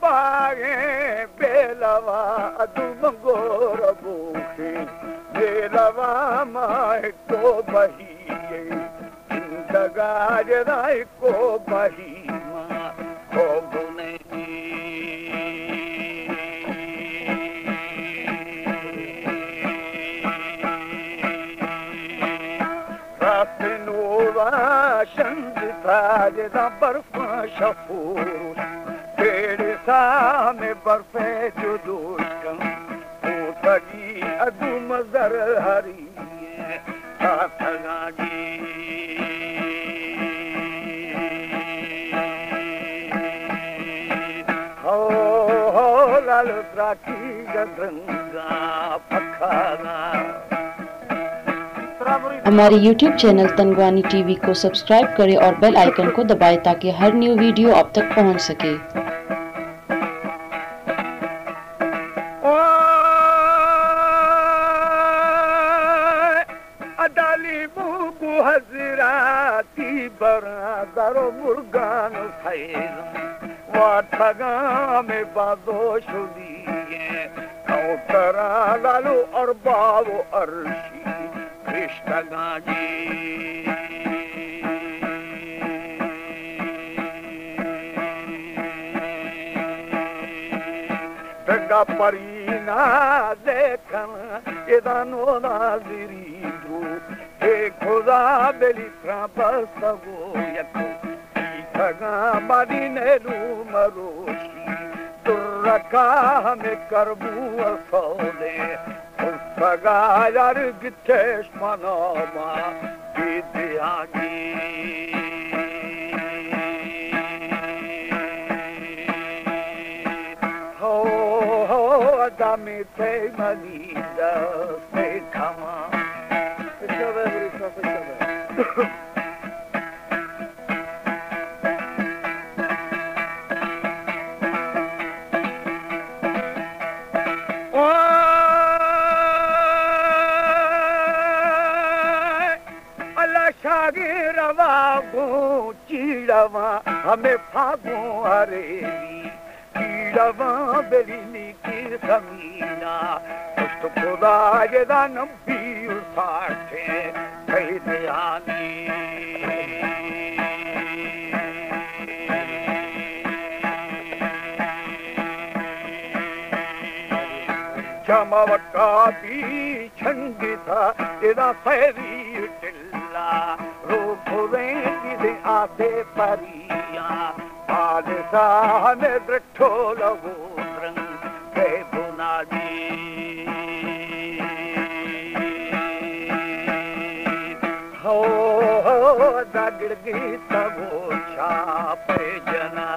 बागे बेलवा अदुमगोर बूखे बेलवा माए को बहिए जिंदगार राय को बही माँ को बुने रातनोवा शंद ताज दा बर्फ शफूर पेड़ सामे बर्फे जुदूशम तगी अदु मजर हरी साथगागी हो लाल द्राकी गंगा पखाना। हमारे YouTube चैनल तनगवानी टीवी को सब्सक्राइब करें और बेल आइकन को दबाएं ताकि हर न्यू वीडियो आप तक पहुंच सके। अदाली मुगु हजराती बरादर मुर्गान खैर वाठगा में बादोशुदी कौतरा लालू और बाबू अर्शी कृष्णगाजी गंगा परीना देखन इदानो नाजिरी दू हे खुदा बेली त्राबसगो यको इथगा मदीने लू मरोशी दुर्रका में करबू असोले सगायार गितेश मनोमा विद्यागी हो हो अदामी ते मनीदा से खमा रवा गो चीड़वा हमें फागो हरेली चीड़वा बेली की समीना उस खुदा जदा नबी साठे कही दयानी जमावटा भी छंदिता तेरा फैरी टिल्ला रोभुवे किसे आते परिया बादशा में दृढ़ो लगोत्रं के बुनादी हो दगड़गी तबो छापे जना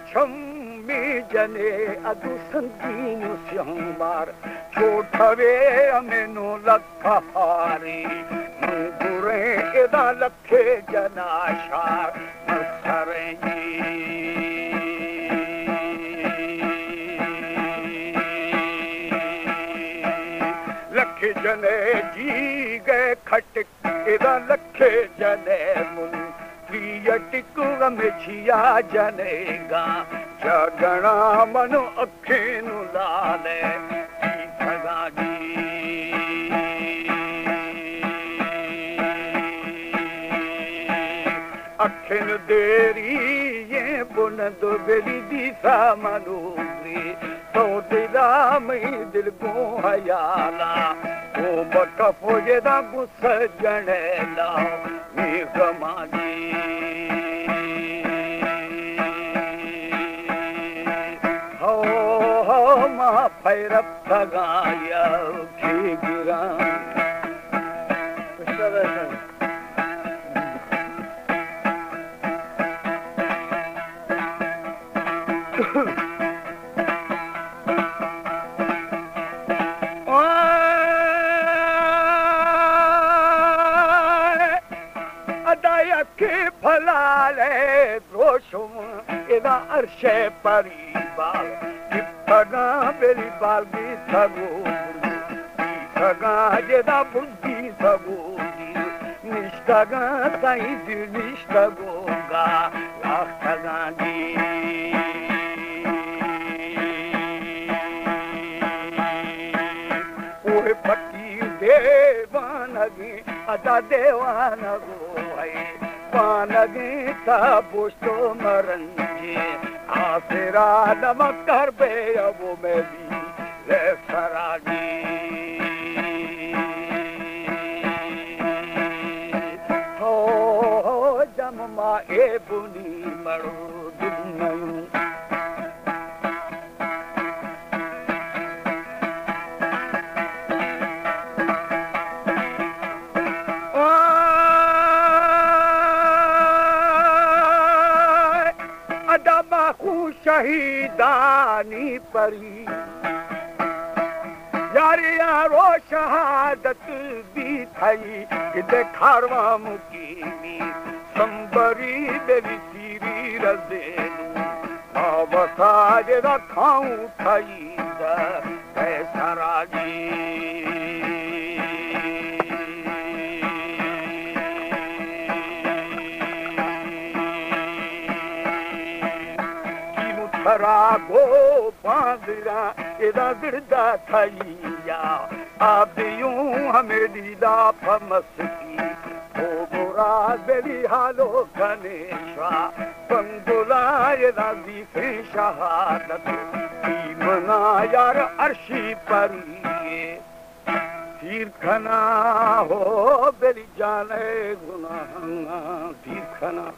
छम्मी जने अदु संगीनु श्यामार छोटवे अमेनो लखहारी मुगुरे एदा लखे जनाशार मसरेंगी लखे जने जी गए खटक एदा लखे जने मुन टिकु में छिया जनेगा जगना मनो अखिनु लाले ठगागी अखिन देरी ये बुनद बेली दिशा मनोरी तो दिला में दिल को हयाला ओ बकफो जेदा गुस्स जनेला मी गमागी भैरव भगाया की गिरा Sale Roshum Eda Arshe Paribal Gittaga Beri Balgi Sago Gittaga Jeda Buddhi Sago Nishtaga Said Nishtagoga Lachtaga Ohe Fakir Devanagi Ada Devanago Panagi Ta Pushto Maranje Asira Namakar Be Abo Mebi Lesaragi Jamma ebuni maru dunnayu adama khu shahidani pari yari yaro shahadat bhi thai kide kharwa mukimi Sambari beri siri razenu avasaj rakhau thaida kaisaragi kimuthara go bandira eda dirda thaiya abdiyu hame dida pamaski Beri halo Ganesha Bangula Yadazi Shahadat Imana Yar Arshi Pariye Tirkhana ho Beri Jane Gunahanga Tirkhana